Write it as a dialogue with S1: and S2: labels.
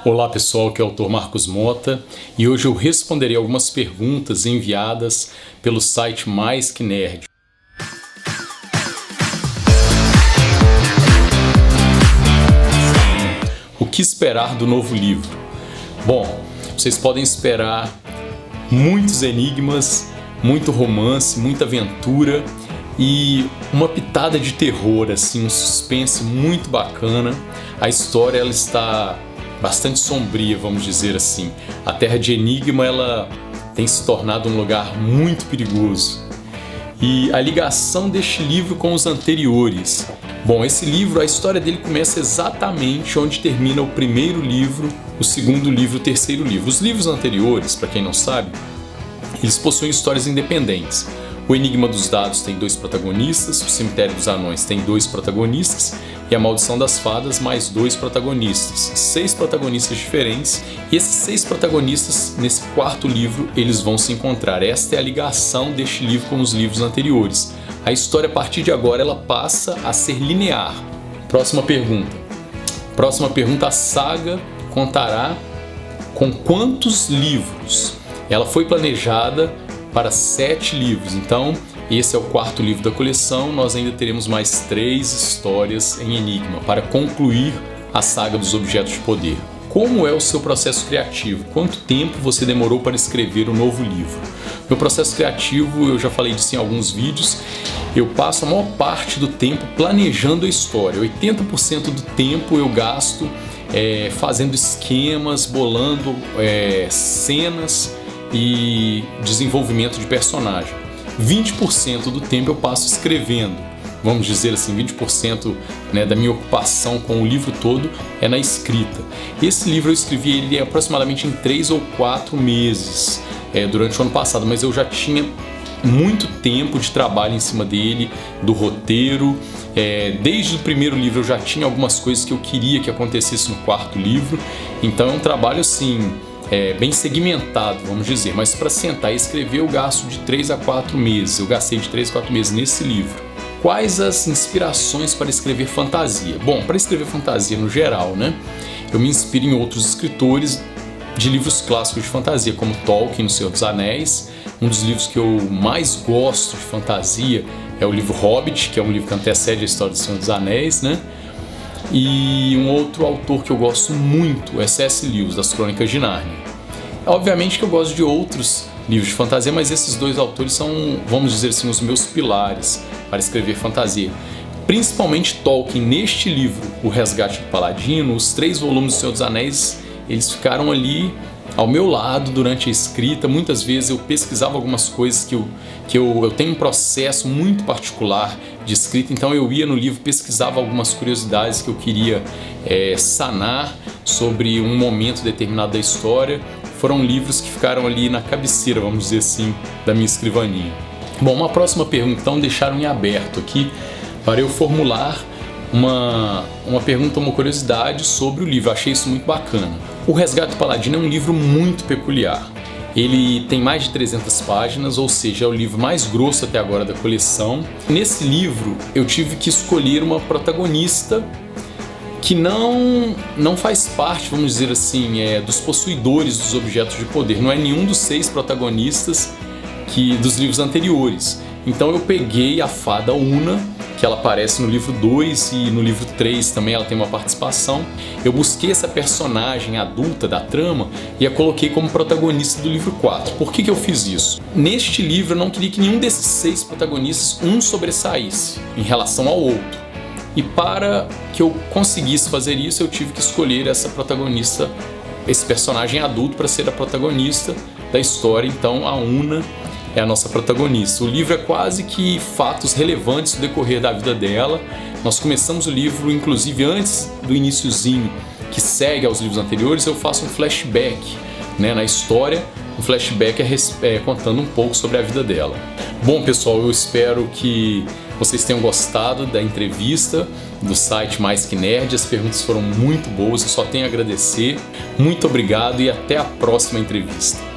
S1: Olá pessoal, aqui é o autor Marcos Mota e hoje eu responderei algumas perguntas enviadas pelo site Mais Que Nerd. O que esperar do novo livro? Bom, vocês podem esperar muitos enigmas, muito romance, muita aventura e uma pitada de terror, assim, um suspense muito bacana. A história ela está bastante sombria, vamos dizer assim. A Terra de Enigma ela tem se tornado um lugar muito perigoso. E a ligação deste livro com os anteriores. Bom, esse livro, a história dele começa exatamente onde termina o primeiro livro, o segundo livro, o terceiro livro. Os livros anteriores, para quem não sabe, eles possuem histórias independentes. O Enigma dos Dados tem 2 protagonistas, o Cemitério dos Anões tem 2 protagonistas e a Maldição das Fadas mais 2 protagonistas. 6 protagonistas diferentes e esses 6 protagonistas, nesse quarto livro, eles vão se encontrar. Esta é a ligação deste livro com os livros anteriores. A história, a partir de agora, ela passa a ser linear. Próxima pergunta. A saga contará com quantos livros? Ela foi planejada para 7 livros, então esse é o quarto livro da coleção. Nós ainda teremos mais 3 histórias em Enigma para concluir a saga dos Objetos de Poder. Como é o seu processo criativo? Quanto tempo você demorou para escrever o novo livro? Meu processo criativo, eu já falei disso em alguns vídeos, eu passo a maior parte do tempo planejando a história. 80% do tempo eu gasto fazendo esquemas, bolando cenas e desenvolvimento de personagem. 20% do tempo eu passo escrevendo. Vamos dizer assim, 20% da minha ocupação com o livro todo é na escrita. Esse livro eu escrevi ele aproximadamente em 3 ou 4 meses durante o ano passado, mas eu já tinha muito tempo de trabalho em cima dele, do roteiro. Desde o primeiro livro eu já tinha algumas coisas que eu queria que acontecesse no quarto livro, então é um trabalho assim bem segmentado, vamos dizer, mas para sentar e escrever eu gasto de 3 a 4 meses. Eu gastei de 3 a 4 meses nesse livro. Quais as inspirações para escrever fantasia? Bom, para escrever fantasia no geral, eu me inspiro em outros escritores de livros clássicos de fantasia, como Tolkien no Senhor dos Anéis. Um dos livros que eu mais gosto de fantasia é o livro Hobbit, que é um livro que antecede a história do Senhor dos Anéis, E um outro autor que eu gosto muito é C.S. Lewis, das Crônicas de Nárnia. Obviamente que eu gosto de outros livros de fantasia, mas esses 2 autores são, vamos dizer assim, os meus pilares para escrever fantasia. Principalmente Tolkien. Neste livro, O Resgate do Paladino, os 3 volumes do Senhor dos Anéis, eles ficaram ali ao meu lado durante a escrita. Muitas vezes eu pesquisava algumas coisas que eu tenho um processo muito particular de escrita, então eu ia no livro, pesquisava algumas curiosidades que eu queria sanar sobre um momento determinado da história. Foram livros que ficaram ali na cabeceira, vamos dizer assim, da minha escrivaninha. Bom, uma próxima pergunta, então deixaram em aberto aqui para eu formular uma pergunta, uma curiosidade sobre o livro. Eu achei isso muito bacana. O Resgate do Paladino é um livro muito peculiar. Ele tem mais de 300 páginas, ou seja, é o livro mais grosso até agora da coleção. Nesse livro eu tive que escolher uma protagonista que não faz parte, vamos dizer assim, dos possuidores dos objetos de poder. Não é nenhum dos 6 protagonistas dos livros anteriores. Então eu peguei a fada Una, que ela aparece no livro 2 e no livro 3 também ela tem uma participação. Eu busquei essa personagem adulta da trama e a coloquei como protagonista do livro 4. Por que eu fiz isso? Neste livro eu não queria que nenhum desses 6 protagonistas sobressaísse em relação ao outro. E para que eu conseguisse fazer isso, eu tive que escolher essa protagonista, esse personagem adulto, para ser a protagonista da história. Então a Una é a nossa protagonista. O livro é quase que fatos relevantes do decorrer da vida dela. Nós começamos o livro, inclusive antes do iniciozinho que segue aos livros anteriores, eu faço um flashback na história, um flashback contando um pouco sobre a vida dela. Bom pessoal, eu espero que vocês tenham gostado da entrevista do site Mais Que Nerd. As perguntas foram muito boas, eu só tenho a agradecer. Muito obrigado e até a próxima entrevista.